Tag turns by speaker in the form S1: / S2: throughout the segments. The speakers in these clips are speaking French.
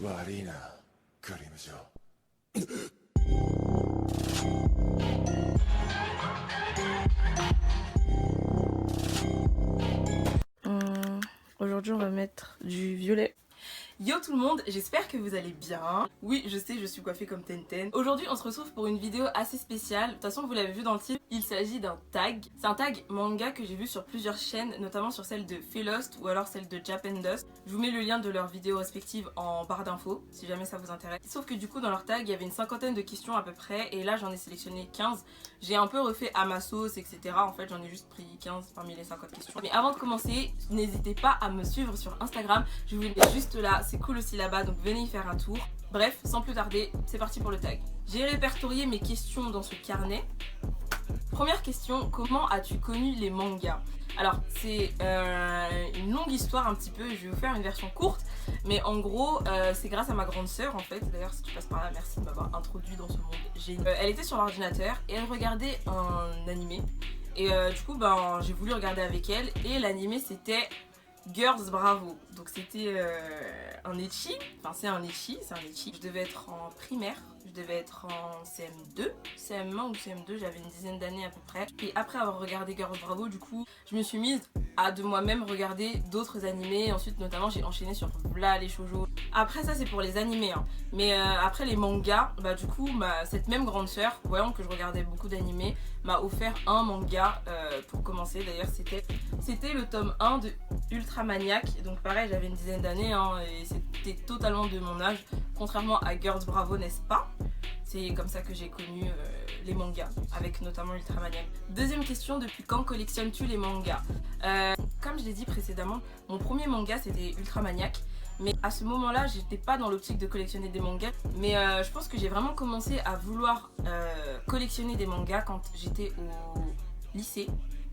S1: 悪いな、クリムジョ。
S2: Aujourd'hui, on va mettre du violet. Yo tout le monde, j'espère que vous allez bien. Oui, je sais, je suis coiffée comme Tenten. Aujourd'hui, on se retrouve pour une vidéo assez spéciale. De toute façon, vous l'avez vu dans le titre, il s'agit d'un tag. C'est un tag manga que j'ai vu sur plusieurs chaînes, notamment sur celle de Felost ou alors celle de Japendust. Je vous mets le lien de leurs vidéos respectives en barre d'infos, si jamais ça vous intéresse. Sauf que du coup, dans leur tag, il y avait une cinquantaine de questions à peu près, et là, j'en ai sélectionné 15. J'ai un peu refait à ma sauce, etc. En fait, j'en ai juste pris 15 parmi les 50 questions. Mais avant de commencer, n'hésitez pas à me suivre sur Instagram. Je vous le mets juste là, c'est cool aussi là-bas, donc venez y faire un tour. Bref, sans plus tarder, c'est parti pour le tag. J'ai répertorié mes questions dans ce carnet. Première question, comment as-tu connu les mangas? Alors, c'est une longue histoire un petit peu, je vais vous faire une version courte, mais en gros, c'est grâce à ma grande sœur en fait. D'ailleurs, si tu passes par là, merci de m'avoir introduit dans ce monde génial. Elle était sur l'ordinateur et elle regardait un animé. Et du coup, ben, j'ai voulu regarder avec elle, et l'animé c'était Girls Bravo. Donc c'était un ecchi, enfin c'est un ecchi. Je devais être en primaire, je devais être en CM2, CM1 ou CM2, j'avais une dizaine d'années à peu près. Et après avoir regardé Girls Bravo, du coup, je me suis mise à de moi-même regarder d'autres animés. Ensuite, notamment, j'ai enchaîné sur Vla les shoujo. Après ça, c'est pour les animés, hein. Mais après les mangas, bah du coup, cette même grande sœur, voyant que je regardais beaucoup d'animés, m'a offert un manga pour commencer. D'ailleurs, c'était le tome 1 de Ultramaniac. Donc pareil, j'avais une dizaine d'années, hein, et c'était totalement de mon âge, contrairement à Girls Bravo, n'est-ce pas? C'est comme ça que j'ai connu les mangas, avec notamment Ultramaniac. Deuxième question, depuis quand collectionnes-tu les mangas? Comme je l'ai dit précédemment, mon premier manga c'était Ultramaniac. Mais à ce moment-là, j'étais pas dans l'optique de collectionner des mangas. Mais je pense que j'ai vraiment commencé à vouloir collectionner des mangas quand j'étais au lycée,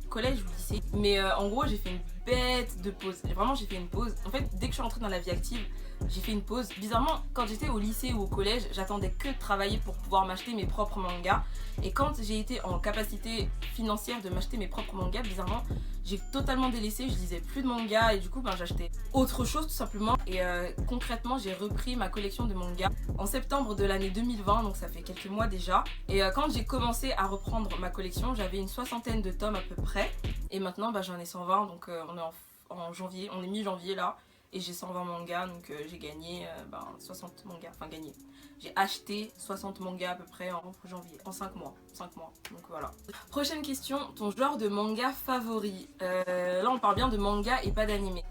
S2: collège ou lycée. Mais en gros, j'ai fait une bête de pause. Vraiment, j'ai fait une pause. En fait, dès que je suis rentrée dans la vie active, j'ai fait une pause. Bizarrement, quand j'étais au lycée ou au collège, j'attendais que de travailler pour pouvoir m'acheter mes propres mangas. Et quand j'ai été en capacité financière de m'acheter mes propres mangas, bizarrement, j'ai totalement délaissé. Je lisais plus de mangas et du coup, j'achetais autre chose tout simplement. Et concrètement, j'ai repris ma collection de mangas en septembre de l'année 2020, donc ça fait quelques mois déjà. Et quand j'ai commencé à reprendre ma collection, j'avais une soixantaine de tomes à peu près. Et maintenant, j'en ai 120, donc on est en janvier, on est mi-janvier là. Et j'ai 120 mangas, donc j'ai gagné 60 mangas, enfin gagné. J'ai acheté 60 mangas à peu près en janvier, en 5 mois, donc voilà. Prochaine question, ton genre de manga favori? Là on parle bien de manga et pas d'animé.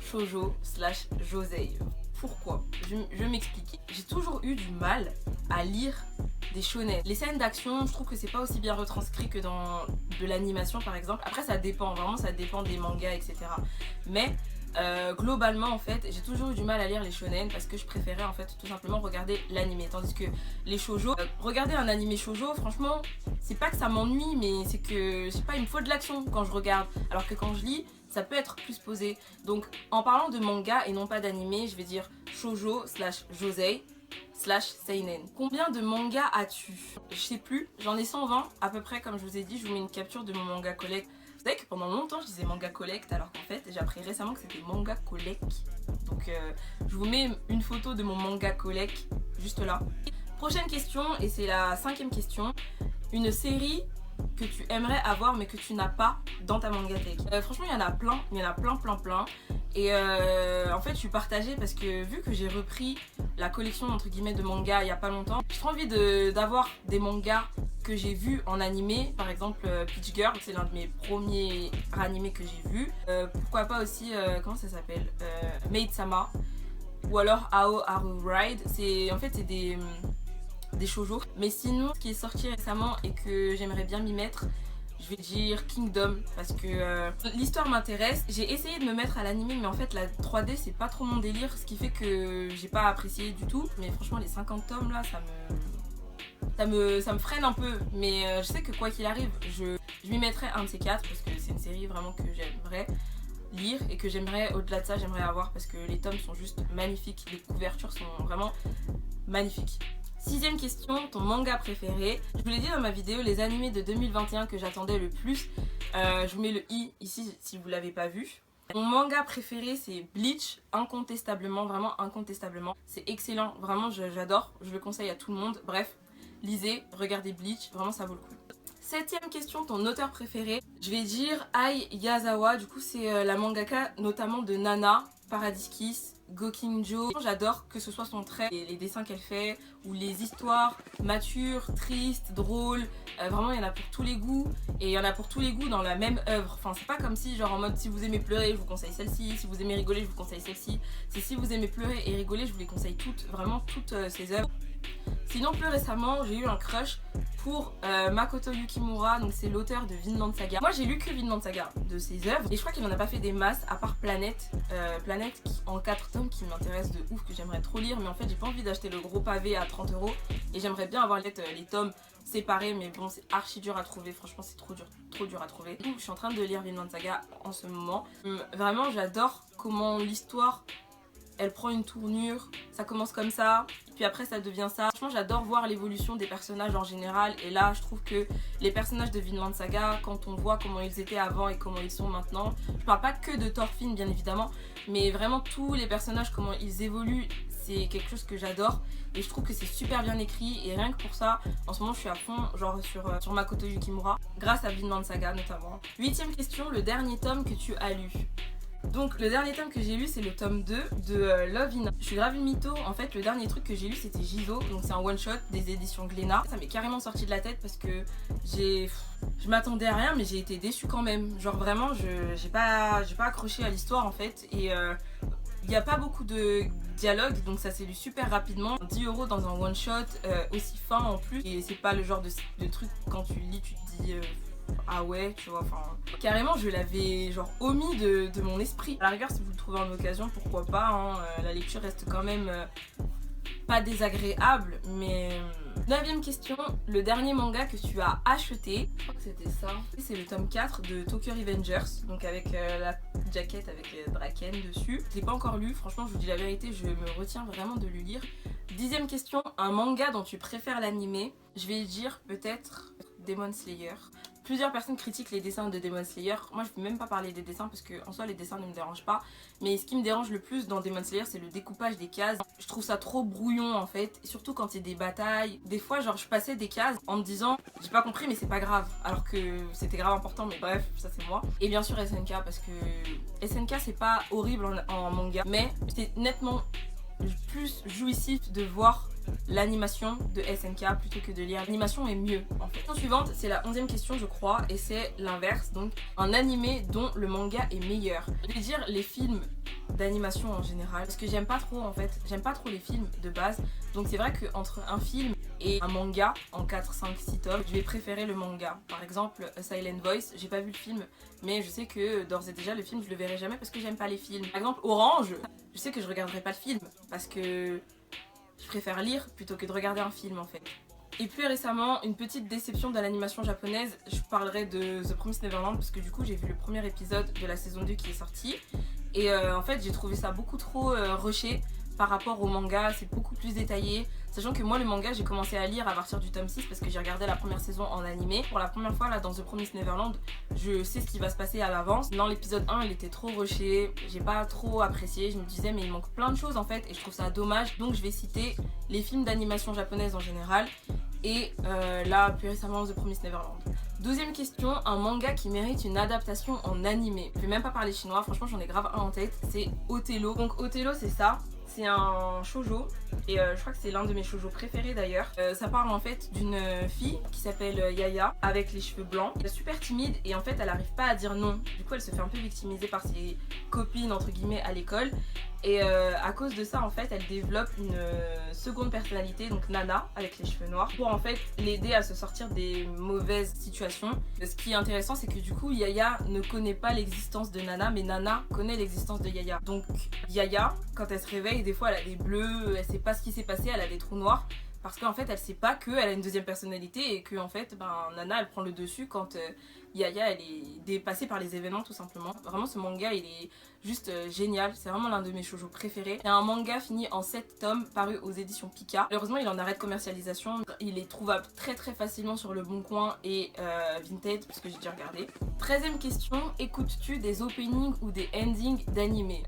S2: Shoujo / josei. Pourquoi? Je m'explique. J'ai toujours eu du mal à lire des shonen. Les scènes d'action, je trouve que c'est pas aussi bien retranscrit que dans de l'animation par exemple. Après ça dépend, vraiment ça dépend des mangas, etc. Mais globalement en fait j'ai toujours eu du mal à lire les shonen parce que je préférais en fait tout simplement regarder l'animé, tandis que les shoujo, regarder un animé shoujo, franchement c'est pas que ça m'ennuie, mais c'est que je sais pas, il me faut de l'action quand je regarde, alors que quand je lis ça peut être plus posé. Donc en parlant de manga et non pas d'animé, je vais dire shoujo / josei / seinen. Combien de mangas as-tu? Je sais plus, j'en ai 120 à peu près. Comme je vous ai dit, je vous mets une capture de mon manga collect. Vous savez que pendant longtemps je disais manga collect, alors qu'en fait j'ai appris récemment que c'était manga collect. Donc je vous mets une photo de mon manga collect juste là. Prochaine question, et c'est la 5e question. Une série que tu aimerais avoir mais que tu n'as pas dans ta mangatech. Franchement il y en a plein, plein. Et en fait je suis partagée parce que vu que j'ai repris la collection entre guillemets de mangas il y a pas longtemps, j'ai trop envie d'avoir des mangas que j'ai vus en animé. Par exemple Peach Girl, c'est l'un de mes premiers animés que j'ai vu. Pourquoi pas aussi, comment ça s'appelle, Maid-sama, ou alors Ao Haru Ride. En fait c'est des shoujo. Mais sinon, ce qui est sorti récemment et que j'aimerais bien m'y mettre, je vais dire Kingdom, parce que l'histoire m'intéresse. J'ai essayé de me mettre à l'anime, mais en fait la 3D c'est pas trop mon délire, ce qui fait que j'ai pas apprécié du tout. Mais franchement les 50 tomes là, ça me freine un peu. Mais je sais que quoi qu'il arrive, je m'y mettrai un de ces 4 parce que c'est une série vraiment que j'aimerais lire et que j'aimerais, au-delà de ça, j'aimerais avoir, parce que les tomes sont juste magnifiques, les couvertures sont vraiment magnifiques. 6e question, ton manga préféré? Je vous l'ai dit dans ma vidéo, les animés de 2021 que j'attendais le plus. Je vous mets le i ici si vous l'avez pas vu. Mon manga préféré c'est Bleach, incontestablement, vraiment incontestablement. C'est excellent, vraiment j'adore, je le conseille à tout le monde. Bref, lisez, regardez Bleach, vraiment ça vaut le coup. 7ème question, ton auteur préféré? Je vais dire Ai Yazawa, du coup c'est la mangaka notamment de Nana, Paradise Kiss, Gokinjo. J'adore que ce soit son trait, les dessins qu'elle fait, ou les histoires matures, tristes, drôles. Vraiment, il y en a pour tous les goûts. Et il y en a pour tous les goûts dans la même œuvre. Enfin, c'est pas comme si, genre en mode, si vous aimez pleurer, je vous conseille celle-ci. Si vous aimez rigoler, je vous conseille celle-ci. C'est si vous aimez pleurer et rigoler, je vous les conseille toutes, vraiment toutes ces œuvres. Sinon, plus récemment, j'ai eu un crush pour Makoto Yukimura, donc c'est l'auteur de Vinland Saga. Moi j'ai lu que Vinland Saga de ses œuvres et je crois qu'il en a pas fait des masses à part Planète. Planète qui, en 4 tomes qui m'intéresse de ouf, que j'aimerais trop lire, mais en fait j'ai pas envie d'acheter le gros pavé à 30 € et j'aimerais bien avoir les tomes séparés, mais bon c'est archi dur à trouver, franchement c'est trop dur à trouver. Donc je suis en train de lire Vinland Saga en ce moment. Vraiment j'adore comment l'histoire elle prend une tournure, ça commence comme ça, puis après ça devient ça. Franchement j'adore voir l'évolution des personnages en général et là je trouve que les personnages de Vinland Saga, quand on voit comment ils étaient avant et comment ils sont maintenant, je parle pas que de Thorfinn bien évidemment, mais vraiment tous les personnages, comment ils évoluent, c'est quelque chose que j'adore et je trouve que c'est super bien écrit et rien que pour ça, en ce moment je suis à fond genre sur Makoto Yukimura, grâce à Vinland Saga notamment. 8ème question, le dernier tome que tu as lu? Donc le dernier tome que j'ai lu c'est le tome 2 de Love in. Je suis grave une mytho, en fait le dernier truc que j'ai lu c'était Jizo, donc c'est un one shot des éditions Glénat. Ça m'est carrément sorti de la tête parce que je m'attendais à rien mais j'ai été déçue quand même. Genre vraiment j'ai pas accroché à l'histoire en fait et il n'y a pas beaucoup de dialogue donc ça s'est lu super rapidement. 10 € dans un one shot aussi fin en plus et c'est pas le genre de truc quand tu le lis tu te dis ah ouais tu vois, enfin carrément je l'avais genre omis de mon esprit. À la rigueur si vous le trouvez en occasion pourquoi pas hein, la lecture reste quand même pas désagréable mais... 9ème question, le dernier manga que tu as acheté? Je crois que c'était ça. C'est le tome 4 de Tokyo Revengers, donc avec la jaquette avec Draken dessus. Je l'ai pas encore lu, franchement je vous dis la vérité, je me retiens vraiment de le lire. 10ème question, un manga dont tu préfères l'animé? Je vais dire peut-être Demon Slayer. Plusieurs personnes critiquent les dessins de Demon Slayer. Moi je peux même pas parler des dessins parce que en soi les dessins ne me dérangent pas. Mais ce qui me dérange le plus dans Demon Slayer c'est le découpage des cases. Je trouve ça trop brouillon en fait. Et surtout quand il y a des batailles. Des fois genre je passais des cases en me disant j'ai pas compris mais c'est pas grave. Alors que c'était grave important mais bref ça c'est moi. Et bien sûr SNK parce que SNK c'est pas horrible en manga. Mais c'est nettement plus jouissif de voir l'animation de SNK plutôt que de lire. L'animation est mieux en fait. La question suivante c'est la 11ème question je crois et c'est l'inverse, donc un animé dont le manga est meilleur. Je vais dire les films d'animation en général parce que j'aime pas trop en fait, j'aime pas trop les films de base donc c'est vrai qu'entre un film et un manga en 4, 5, 6 tomes je vais préférer le manga. Par exemple A Silent Voice, j'ai pas vu le film mais je sais que d'ores et déjà le film je le verrai jamais parce que j'aime pas les films. Par exemple Orange, je sais que je regarderai pas le film parce que je préfère lire plutôt que de regarder un film en fait. Et plus récemment, une petite déception de l'animation japonaise, je parlerai de The Promised Neverland parce que du coup j'ai vu le premier épisode de la saison 2 qui est sorti et en fait j'ai trouvé ça beaucoup trop rushé par rapport au manga, c'est beaucoup plus détaillé. Sachant que moi le manga j'ai commencé à lire à partir du tome 6 parce que j'ai regardé la première saison en animé. Pour la première fois là dans The Promised Neverland, je sais ce qui va se passer à l'avance. Dans l'épisode 1 il était trop rushé, j'ai pas trop apprécié, je me disais mais il manque plein de choses en fait et je trouve ça dommage. Donc je vais citer les films d'animation japonaise en général et là plus récemment The Promised Neverland. 12ème question, un manga qui mérite une adaptation en animé. Je vais même pas parler chinois, franchement j'en ai grave un en tête, c'est Othello. Donc Othello c'est ça. C'est un shoujo et je crois que c'est l'un de mes shoujo préférés d'ailleurs. Ça parle en fait d'une fille qui s'appelle Yaya avec les cheveux blancs. Elle est super timide et en fait elle arrive pas à dire non. Du coup elle se fait un peu victimiser par ses copines entre guillemets à l'école. Et à cause de ça en fait elle développe une seconde personnalité, donc Nana avec les cheveux noirs, pour en fait l'aider à se sortir des mauvaises situations. Ce qui est intéressant c'est que du coup Yaya ne connaît pas l'existence de Nana mais Nana connaît l'existence de Yaya. Donc Yaya quand elle se réveille des fois elle a des bleus, elle sait pas ce qui s'est passé, elle a des trous noirs. parce qu'en fait elle sait pas qu'elle a une deuxième personnalité et que en fait Nana elle prend le dessus quand Yaya elle est dépassée par les événements tout simplement. Vraiment ce manga il est juste génial, c'est vraiment l'un de mes shoujo préférés. C'est un manga fini en 7 tomes paru aux éditions Pika. Malheureusement il en arrête commercialisation, il est trouvable très facilement sur le Bon Coin et Vinted parce que j'ai déjà regardé. 13e question, écoutes-tu des openings ou des endings d'animés?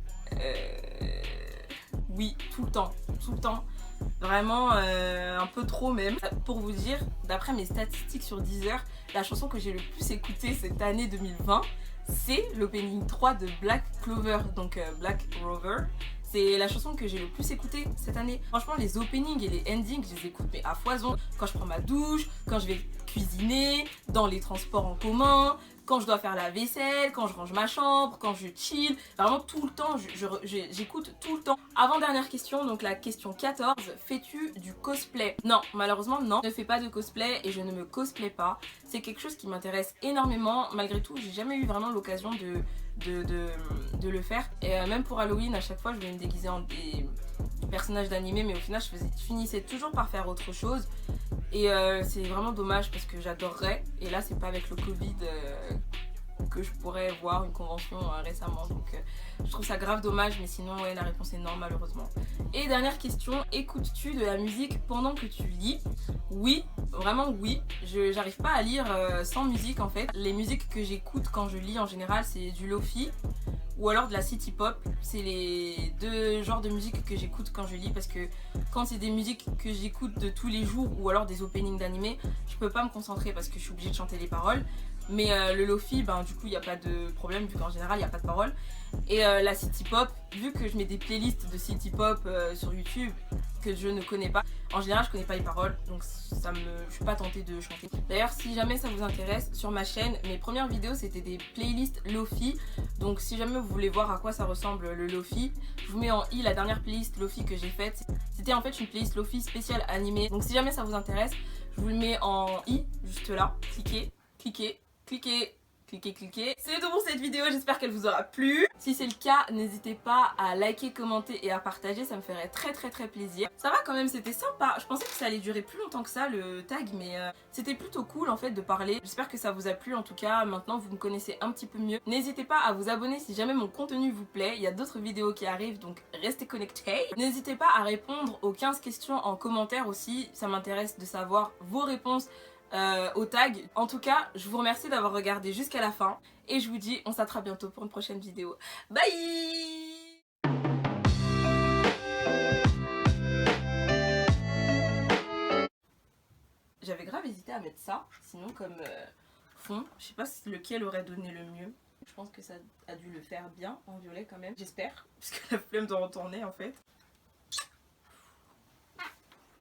S2: Oui, tout le temps, vraiment un peu trop même. Pour vous dire, d'après mes statistiques sur Deezer, la chanson que j'ai le plus écoutée cette année 2020, c'est l'opening 3 de Black Clover, donc Black Rover. C'est la chanson que j'ai le plus écoutée cette année. Franchement, les openings et les endings, je les écoute mais à foison. Quand je prends ma douche, quand je vais cuisiner, dans les transports en commun, quand je dois faire la vaisselle, quand je range ma chambre, quand je chill, vraiment tout le temps, j'écoute tout le temps. Avant-dernière question, donc la question 14, fais-tu du cosplay? Non, malheureusement non, je ne fais pas de cosplay et je ne me cosplay pas. C'est quelque chose qui m'intéresse énormément, malgré tout, j'ai jamais eu vraiment l'occasion de le faire. Et même pour Halloween, à chaque fois, je vais me déguiser en des personnages d'animé, mais au final, je finissais toujours par faire autre chose. Et c'est vraiment dommage parce que j'adorerais. Et là, c'est pas avec le Covid que je pourrais voir une convention récemment. Donc je trouve ça grave dommage, mais sinon, ouais, la réponse est non, malheureusement. Et dernière question, écoutes-tu de la musique pendant que tu lis? Oui, vraiment oui. J'arrive pas à lire sans musique en fait. Les musiques que j'écoute quand je lis en général, c'est du lofi ou alors de la city pop. C'est les deux genres de musique que j'écoute quand je lis parce que quand c'est des musiques que j'écoute de tous les jours ou alors des openings d'animé, je peux pas me concentrer parce que je suis obligée de chanter les paroles. Mais le lofi, du coup il n'y a pas de problème vu qu'en général il n'y a pas de paroles. Et la city pop, vu que je mets des playlists de city pop sur YouTube que je ne connais pas, en général je connais pas les paroles, donc je suis pas tentée de chanter. D'ailleurs si jamais ça vous intéresse, sur ma chaîne, mes premières vidéos c'était des playlists Lofi. Donc si jamais vous voulez voir à quoi ça ressemble le Lofi, je vous mets en i la dernière playlist Lofi que j'ai faite. C'était en fait une playlist Lofi spéciale animée. Donc si jamais ça vous intéresse, je vous le mets en i, juste là. Cliquez. C'est tout pour cette vidéo, j'espère qu'elle vous aura plu. Si c'est le cas, n'hésitez pas à liker, commenter et à partager, ça me ferait très plaisir. Ça va quand même, c'était sympa. Je pensais que ça allait durer plus longtemps que ça le tag, mais c'était plutôt cool en fait de parler. J'espère que ça vous a plu en tout cas, maintenant vous me connaissez un petit peu mieux. N'hésitez pas à vous abonner si jamais mon contenu vous plaît, il y a d'autres vidéos qui arrivent donc restez connectés. N'hésitez pas à répondre aux 15 questions en commentaire aussi, ça m'intéresse de savoir vos réponses au tag. En tout cas, je vous remercie d'avoir regardé jusqu'à la fin et je vous dis on s'attrape bientôt pour une prochaine vidéo. Bye! J'avais grave hésité à mettre ça, sinon comme fond, je sais pas lequel aurait donné le mieux. Je pense que ça a dû le faire bien en violet quand même, j'espère, parce que la flemme de retourner en fait.